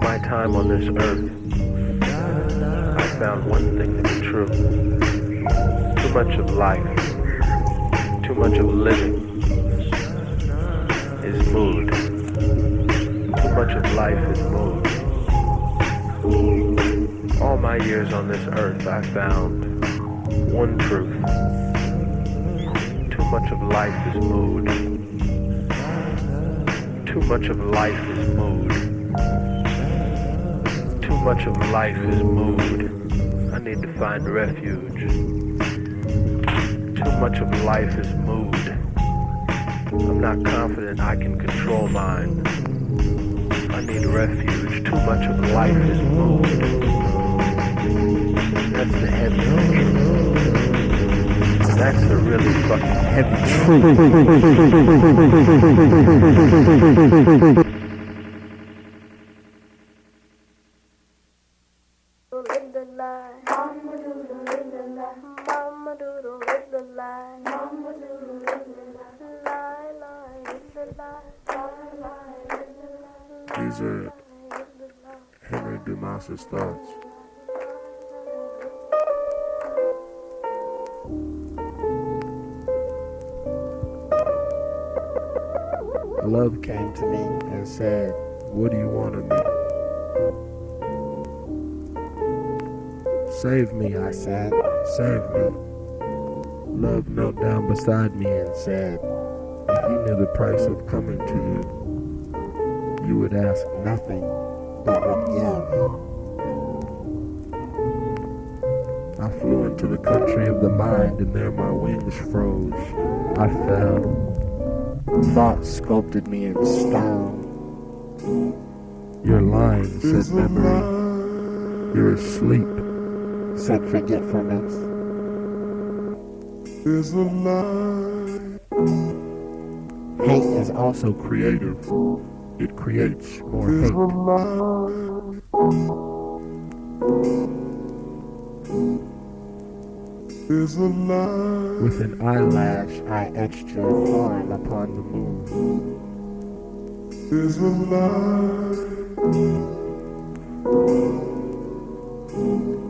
my time on this earth, I found one thing to be true. Too much of life, too much of living is mood. Too much of life is mood. All my years on this earth, I found one truth. Too much of life is mood. Too much of life is mood. Too much of life is mood. I need to find refuge. Too much of life is mood. I'm not confident I can control mine. I need refuge. Too much of life is mood. That's the heavy truth. That's the really fucking heavy truth. These are Henry Dumas's thoughts. Love came to me and said, "What do you want of me?" "Save me," I said, "save me." Love knelt down beside me and said, "If you knew the price of coming to you, you would ask nothing, but would give." I flew into the country of the mind, and there my wings froze. I fell. Thought sculpted me in stone. "You're lying," said memory. "You're asleep," said forgetfulness. "Is a lie." Hate is also creative. It creates more hate. Is a lie. With an eyelash, I etched your form upon the moon. Is a lie.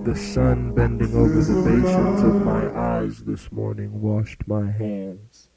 The sun bending over the basins of my eyes this morning washed my hands.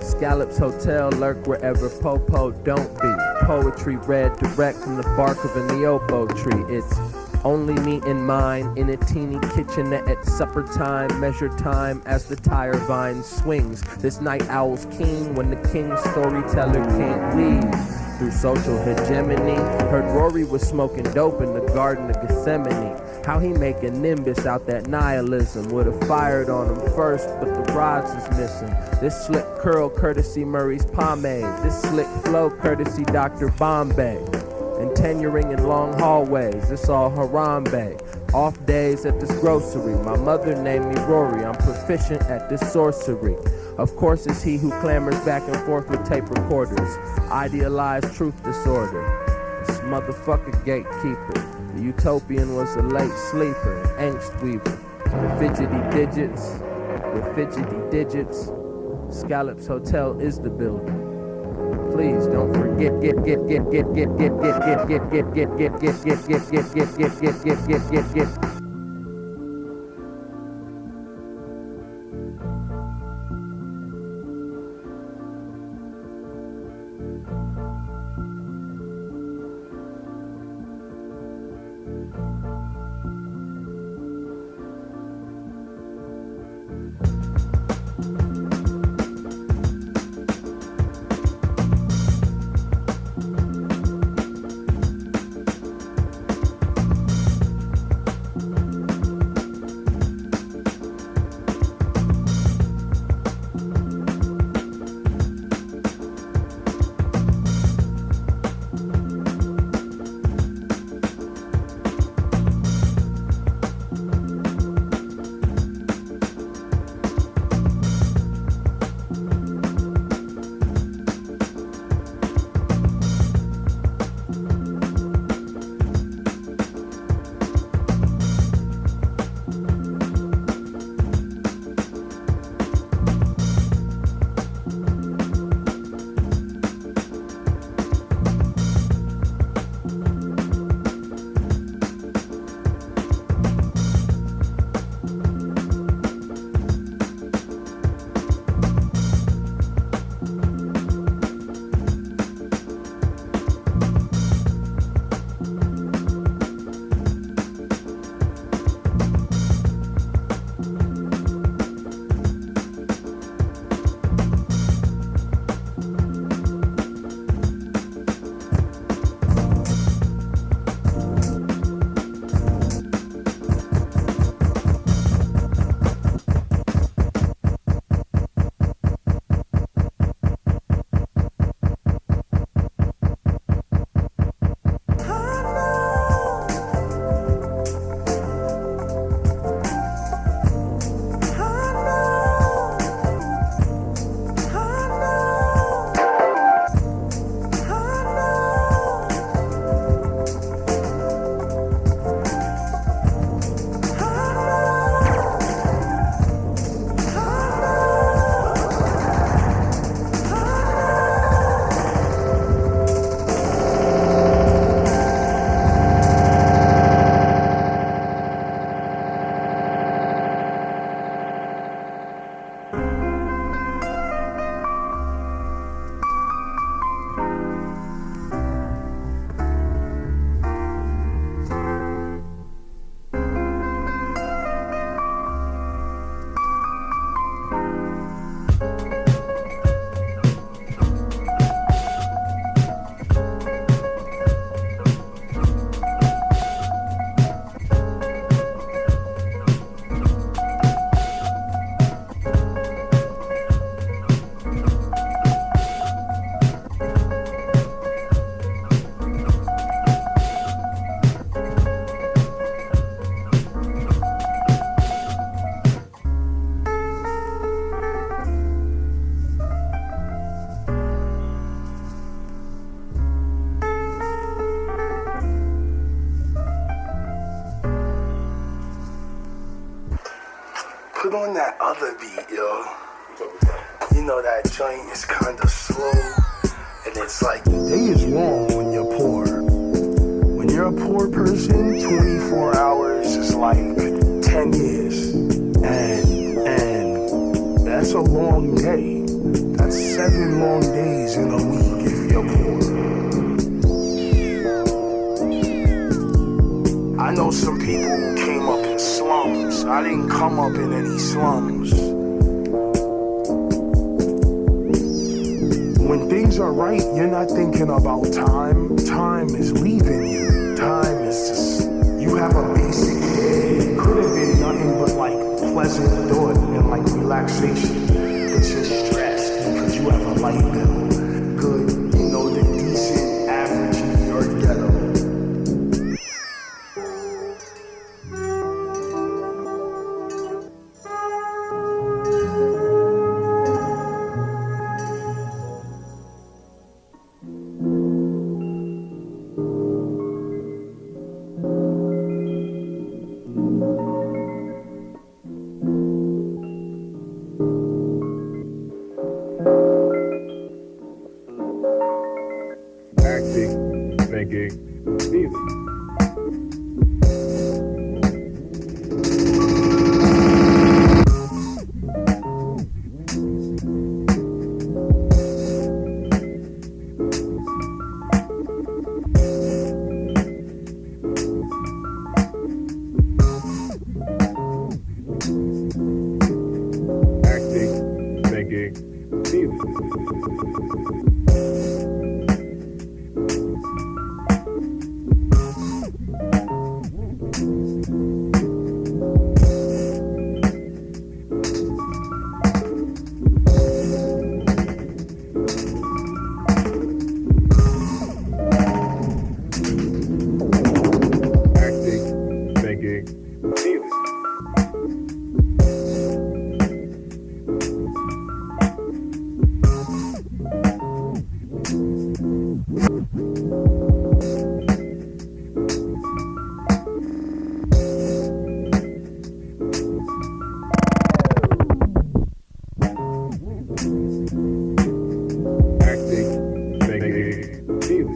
Scallops Hotel lurk wherever Popo don't be. Poetry read direct from the bark of a neopo tree. It's only me and mine in a teeny kitchenette at supper time. Measure time as the tire vine swings. This night owl's keen when the king's storyteller can't leave. Through social hegemony, heard Rory was smoking dope in the Garden of Gethsemane. How he make a nimbus out that nihilism? Would've fired on him first, but the rods is missing. This slick curl courtesy Murray's pomade. This slick flow courtesy Dr. Bombay. And tenuring in long hallways, this all Harambe. Off days at this grocery, my mother named me Rory. I'm proficient at this sorcery. Of course it's he who clamors back and forth with tape recorders. Idealized truth disorder. This motherfucker gatekeeper. The utopian was a late sleeper, angst weaver. With fidgety digits. Scallops Hotel is the building. Please don't forget get. put on that other beat, yo. You know that joint is kind of slow, and it's like the day is long when you're poor. When you're a poor person, 24 hours is like 10 years, and that's a long day. That's 7 long days in a week if you're poor. I know some people who came up in slums. I didn't come up in any slums. When things are right, you're not thinking about time. Time is leaving you. Time is just, you have a basic day. It could have been nothing but like pleasant thought and like relaxation. But you're stressed because you have a light bill. Good, you know, the decent average New York ghetto. Acting, thinking, feeling. Acting, thinking, feeling. Acting, thinking, feeling. Acting, thinking, feeling.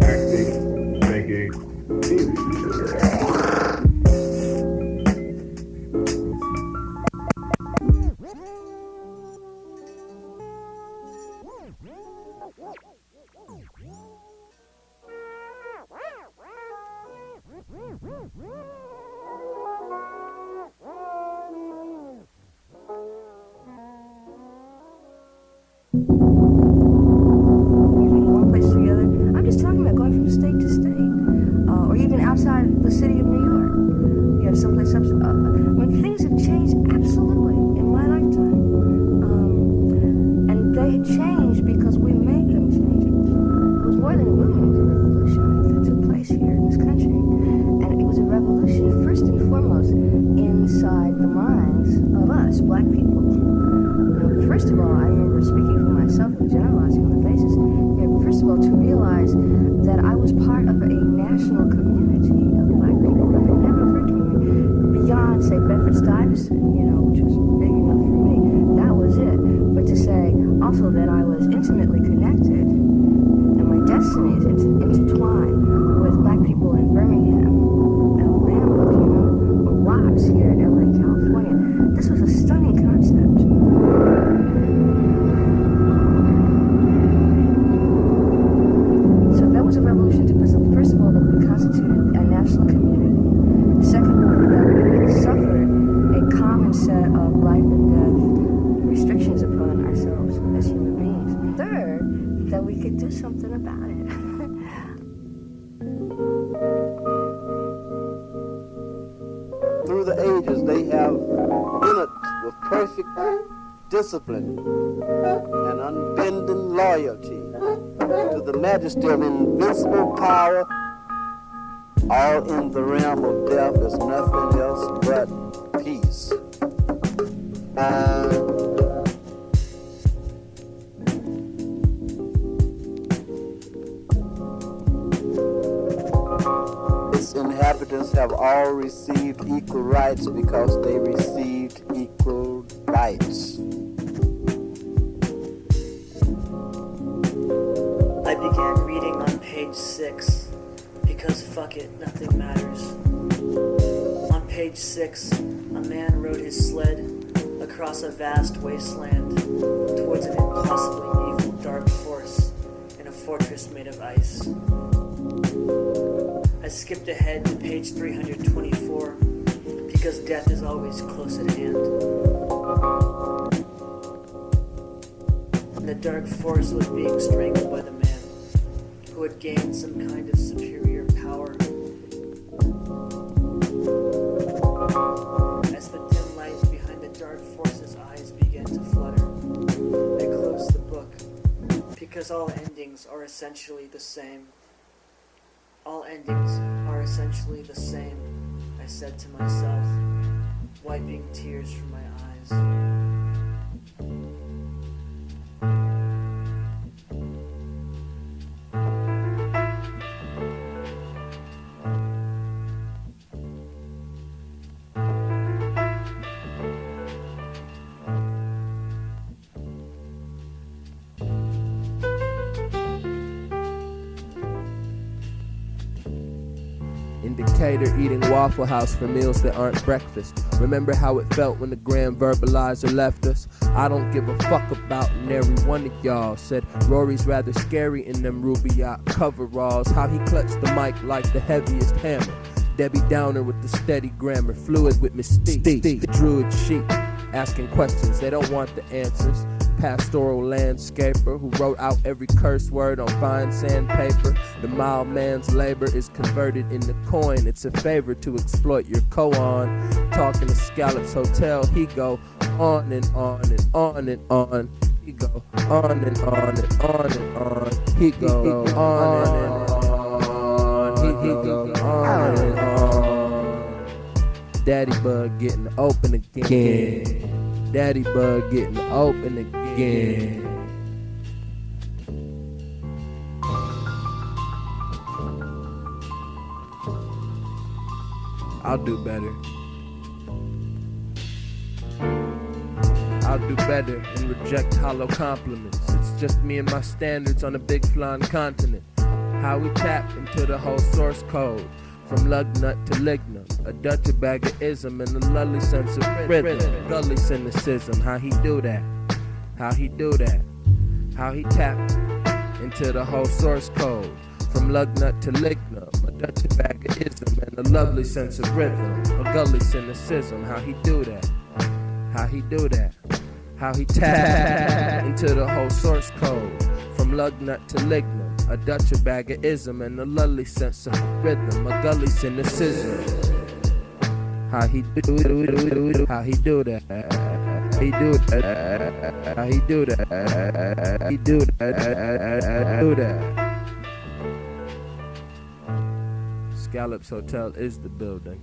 Acting, thinking, feeling. One place together. I'm just talking about going from state to state, or even outside the city of New York. You know, someplace else. When things have changed absolutely in my lifetime, and they had changed because we made them change. It was more than a movement; it was a revolution that took place here in this country, and it was a revolution first and foremost inside the minds of us, Black people. First of all, I remember speaking for myself and generalizing on the basis, first of all, to realize that I was part of a national community of Black people. It never occurred to me beyond, say, Bedford-Stuyvesant, which was big enough for me. That was it. But to say also that I was intimately connected and my destiny is intertwined with Black people in Birmingham, Alabama, or Watts here in LA, California. This was a stunning concept. So that was a revolution to put some, first of all, that we constituted a national community. Second of all, that we suffered a common set of life and death restrictions upon ourselves as human beings. Third, that we could do something about it. Through the ages, they have in it with perfect discipline and unbending loyalty to the majesty of invincible power All in the realm of death is nothing else but peace. Its inhabitants have all received equal rights because they received equal rights. I began reading on page 6 because fuck it, nothing matters. On page 6, a man rode his sled across a vast wasteland towards an impossibly evil dark force in a fortress made of ice. I skipped ahead to page 324 because death is always close at hand. And the dark force was being strangled by the man who had gained some kind of superior power. As the dim light behind the dark force's eyes began to flutter, I closed the book because all endings are essentially the same. All endings are essentially the same, I said to myself, wiping tears from my eyes. In Decatur, eating Waffle House for meals that aren't breakfast. Remember how it felt when the grand verbalizer left us? I don't give a fuck about nary one of y'all. Said Rory's rather scary in them Rubaiyat coveralls. How he clutched the mic like the heaviest hammer. Debbie Downer with the steady grammar. Fluid with mystique. The druid chic. Asking questions, they don't want the answers. Pastoral landscaper who wrote out every curse word on fine sandpaper. The mild man's labor is converted into coin. It's a favor to exploit your koan. Talking to Scallops Hotel, he go on and on and on and on. He go on and on and on and on. He go on and on. He go on and on. Daddy bug getting open again. Daddy bug getting open again. I'll do better. I'll do better and reject hollow compliments. It's just me and my standards on a big flying continent. How we tap into the whole source code. From lug nut to lignum, a Dutcher bag of ism and a lovely sense of rhythm. Gully cynicism, how he do that? How he do that? How he tap into the whole source code. From lug nut to lignum, a Dutcher bag of ism and a lovely sense of rhythm. A gully cynicism, how he do that? How he do that? How he tap into the whole source code. From lug nut to lignum. A Dutcher bag of ism and a lovely sense of rhythm, a gully cynicism. How he do how he do that? He do that. How he do that? He do that. Do that. Scallops Hotel is the building.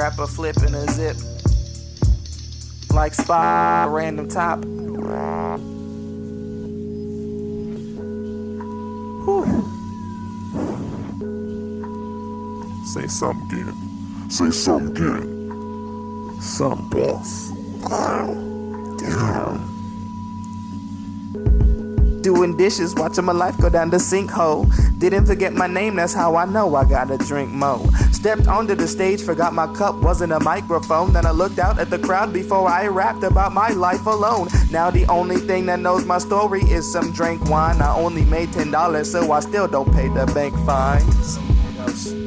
rapper flipping a zip. Like spy, random top. Whew. Say something again. Say something again. Some boss. Damn. Doing dishes, watching my life go down the sinkhole. Didn't forget my name, that's how I know I gotta drink more. Stepped onto the stage, forgot my cup wasn't a microphone. Then I looked out at the crowd before I rapped about my life alone. Now the only thing that knows my story is some drink wine. I only made $10, so I still don't pay the bank fines.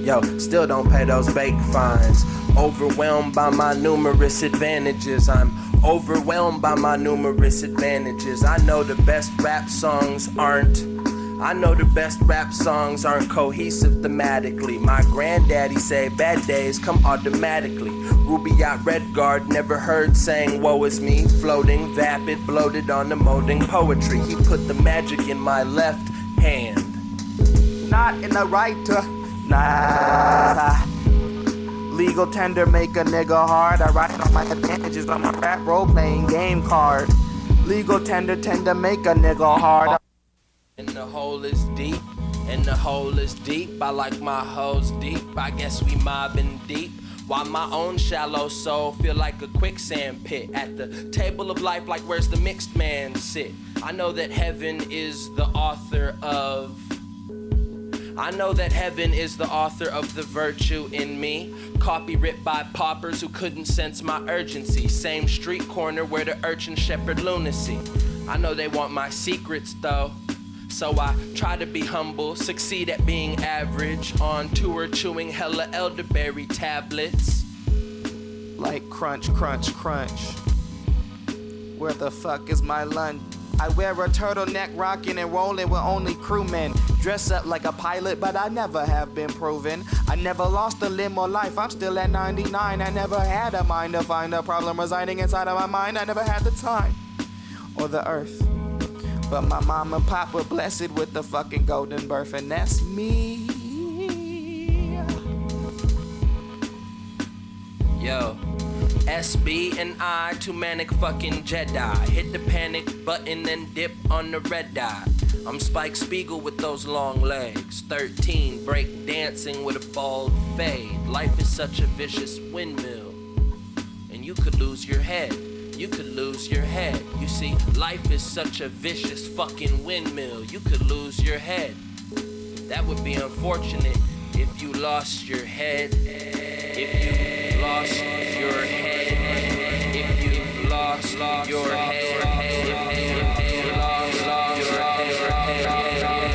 Yo, still don't pay those bank fines. Overwhelmed by my numerous advantages. I'm overwhelmed by my numerous advantages. I know the best rap songs aren't cohesive thematically. My granddaddy say bad days come automatically. Rubaiyat Redguard never heard saying woe is me. Floating, vapid, bloated on the molding poetry. He put the magic in my left hand, Not in the right. Nah. Legal tender make a nigga hard. I write on my advantages on my rap role playing game card. Legal tender make a nigga hard. and the hole is deep, and the hole is deep. I like my hoes deep, I guess we mobbing deep. While my own shallow soul feel like a quicksand pit. At the table of life, like where's the mixed man sit? I know that heaven is the author of the virtue in me. Copy ripped by paupers who couldn't sense my urgency. Same street corner where the urchins shepherd lunacy. I know they want my secrets though, so I try to be humble, succeed at being average. On tour chewing hella elderberry tablets. Like crunch, crunch, crunch. Where the fuck is my lunch? I wear a turtleneck, rocking and rolling with only crewmen. Dress up like a pilot, but I never have been proven. I never lost a limb or life, I'm still at 99. I never had a mind to find a problem residing inside of my mind. I never had the time or the earth. But my mom and pop were blessed with the fucking golden birth, and that's me. Yo, SB and I, two manic fucking Jedi. Hit the panic button and dip on the red eye. I'm Spike Spiegel with those long legs. 13, break dancing with a bald fade. Life is such a vicious windmill, and you could lose your head. You could lose your head. You see, life is such a vicious fucking windmill. You could lose your head. That would be unfortunate if you lost your head. If you lost your head. If you lost your head. If you lost your head.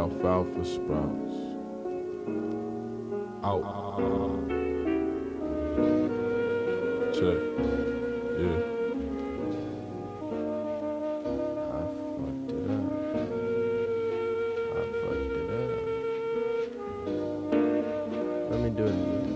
alfalfa sprouts. Out. Check. Yeah. I fucked it up. Let me do it again.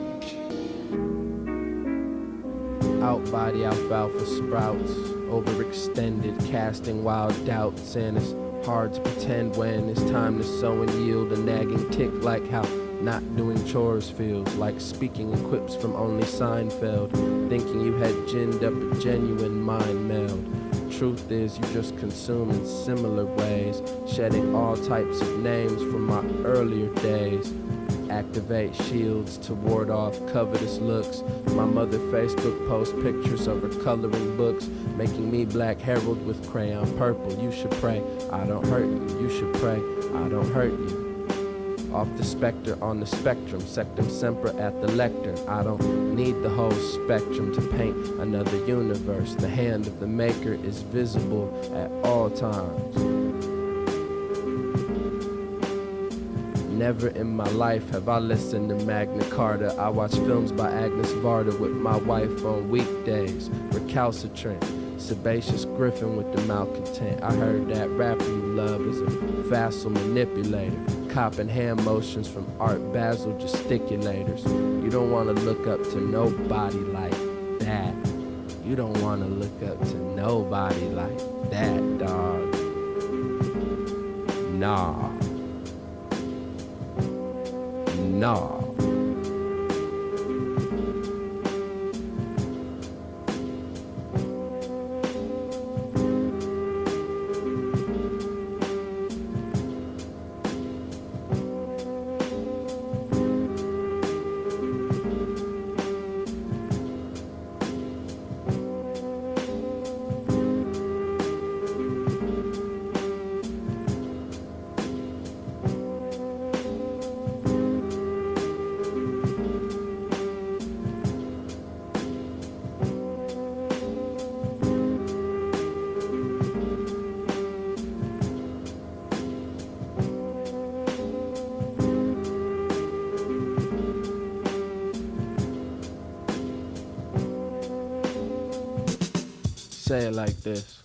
Out by the alfalfa sprouts, overextended, casting wild doubts, saying it's hard to pretend when it's time to sow and yield a nagging tick, like how not doing chores feels, like speaking in quips from only Seinfeld, thinking you had ginned up a genuine mind meld. Truth is, you just consume in similar ways, shedding all types of names from my earlier days. Activate shields to ward off covetous looks. My mother Facebook posts pictures of her coloring books, making me Black Harold with crayon purple. You should pray, I don't hurt you. You should pray, I don't hurt you. Off the specter on the spectrum, sectum semper at the lectern. I don't need the whole spectrum to paint another universe. The hand of the maker is visible at all times. Never in my life have I listened to Magna Carta. I watch films by Agnes Varda with my wife on weekdays. Recalcitrant, sebaceous griffin with the malcontent. I heard that rapper you love is a facile manipulator, copping hand motions from Art Basel gesticulators. You don't want to look up to nobody like that. You don't want to look up to nobody like that, dog. Nah. Nah. Say it like this.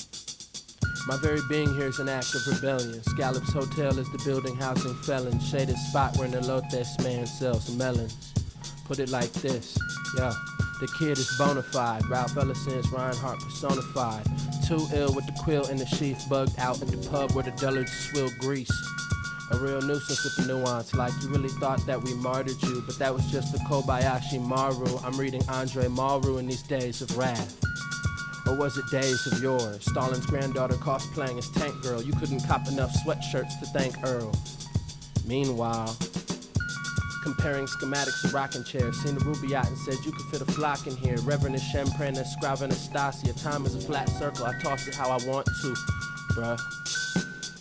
My very being here is an act of rebellion. Scallops Hotel is the building housing felons. Shaded spot where an elotes man sells melons. Put it like this, yeah. The kid is bona fide. Ralph Ellison's Reinhardt personified. Too ill with the quill in the sheath. Bugged out at the pub where the dullards swill grease. A real nuisance with the nuance, like you really thought that we martyred you, but that was just the Kobayashi Maru. I'm reading Andre Maru in these days of wrath. Or was it days of yore? Stalin's granddaughter cosplaying as Tank Girl. You couldn't cop enough sweatshirts to thank Earl. Meanwhile, comparing schematics of rocking chairs, seen the Rubaiyat and said you could fit a flock in here. Reverend Champagne and Scrava Anastasia. Time is a flat circle, I toss it how I want to, bruh.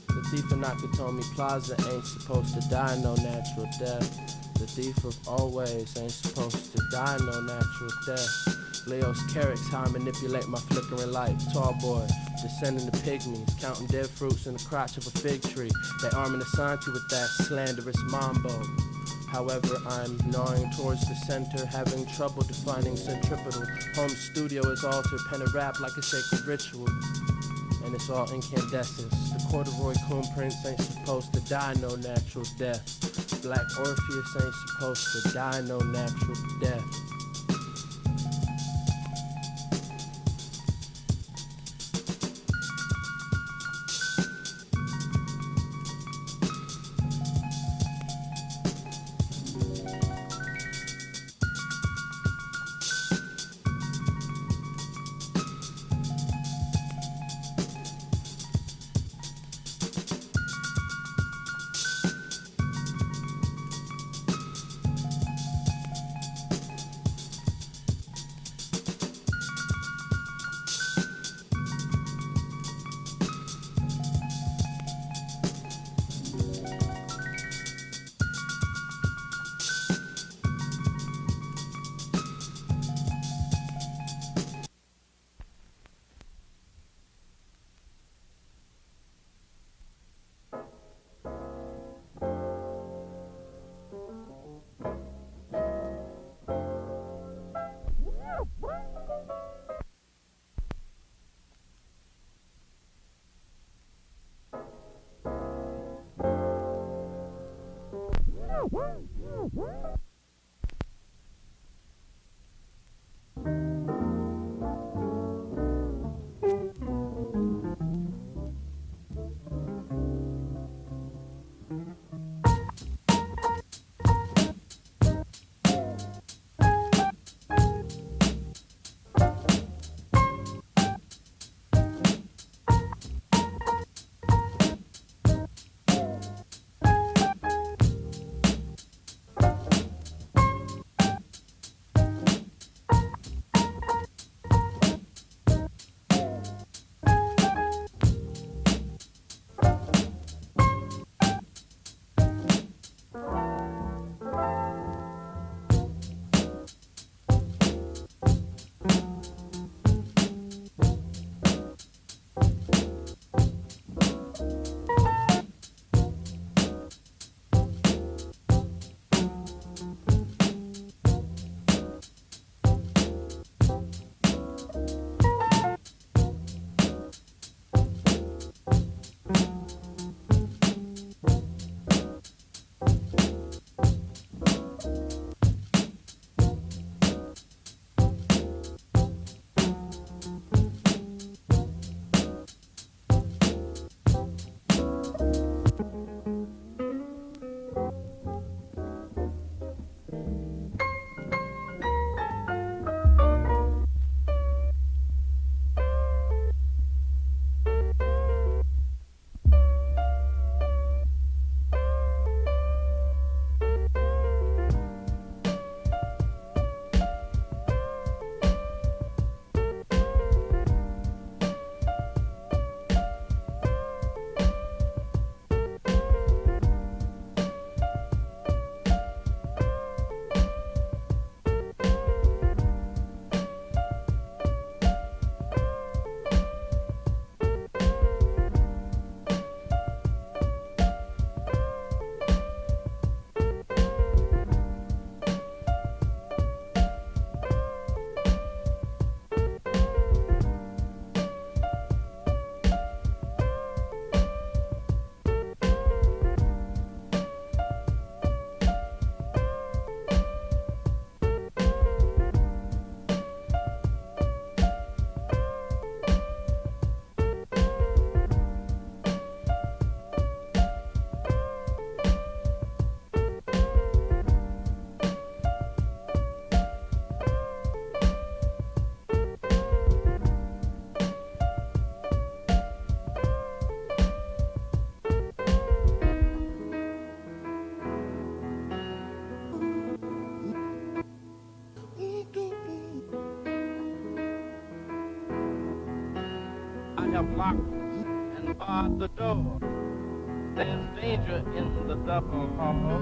The thief of Nakatomi Plaza ain't supposed to die no natural death. The thief of always ain't supposed to die no natural death. Leo's carrots, how I manipulate my flickering light. Tall boy, descending to pygmies, counting dead fruits in the crotch of a fig tree. They arming Asante with that slanderous mambo. However, I'm gnawing towards the center, having trouble defining centripetal. Home studio is altered, pen and rap like a sacred ritual. And it's all incandescence. The corduroy coon prince ain't supposed to die no natural death. Black Orpheus ain't supposed to die no natural death. have locked and barred the door. There's danger in the double hall.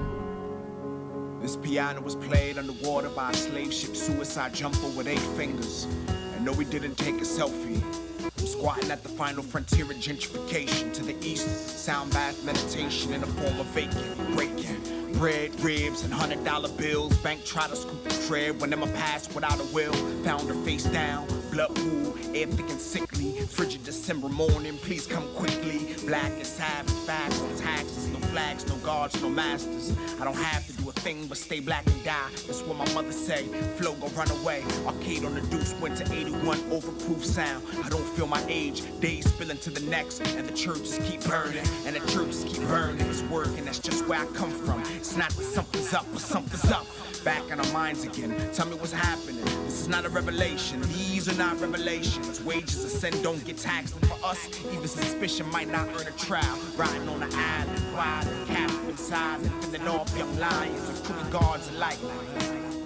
This piano was played underwater by a slave ship suicide jumper with 8 fingers. And no, we didn't take a selfie. I'm squatting at the final frontier of gentrification. To the east, sound bath meditation in the form of vacant, breaking bread, ribs, and $100 bills. Bank tried to scoop the crib when Emma passed without a will. Found her face down, blood pool, air thick and sickly. Frigid December morning, please come quickly. Black and savage, fast on taxes. No flags, no guards, no masters. I don't have to do a thing but stay black and die. That's what my mother say. Flow go run away. Arcade on the deuce went to 81, overproof sound. I don't feel my age. Days spill into the next, and the churches keep burning, and the churches keep burning. It's working, that's just where I come from. It's not that something's up, but something's up. Back in our minds again. Tell me what's happening. This is not a revelation. These are not revelations. Wages of sin don't get taxed. And for us, even suspicion might not earn a trial. Riding on the island, quiet and captive inside, lifting it off young lions with crooked guards alike.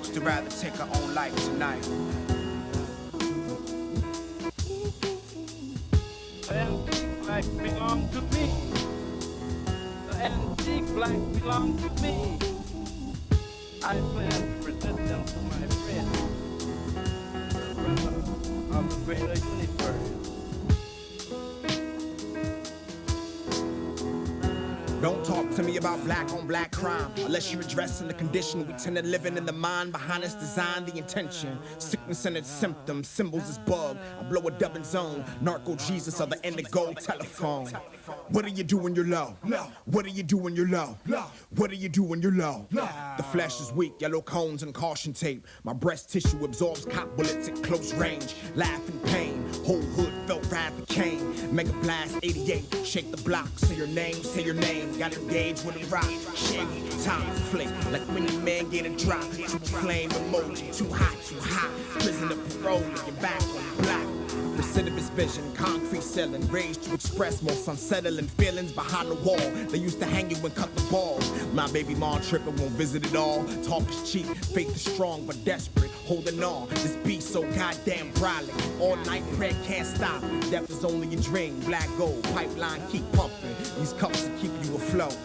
Just rather take our own life tonight. The antique black belong to me. The antique black belong to me. I plan to present them to my friends, the brother of the greater universe. Don't talk to me about black on black crime unless you're addressing the condition we tend to live in the mind behind its design, the intention. Sickness and its symptoms, symbols is bug. I blow a dubbing zone, narco Jesus of the indigo telephone. What do you do when you're low? What do you do when you're low? What do you do when you're low? The flesh is weak, yellow cones and caution tape. My breast tissue absorbs cop bullets at close range. Laugh in pain, whole hood felt rather cane. Mega blast 88, shake the block, say your name, got engaged with a rock, shake, time flick, like when your man get a drop, to flame emoji, too hot, prison of parole, looking back on the block. Recidivist vision, concrete ceiling, rage to express most unsettling feelings behind the wall. They used to hang you and cut the balls. My baby mom tripping, won't visit at all. Talk is cheap, faith is strong but desperate, holding on. This beat so goddamn brolic. All night prayer can't stop. Death is only a dream. Black gold, pipeline keep pumping. These cups will keep you afloat.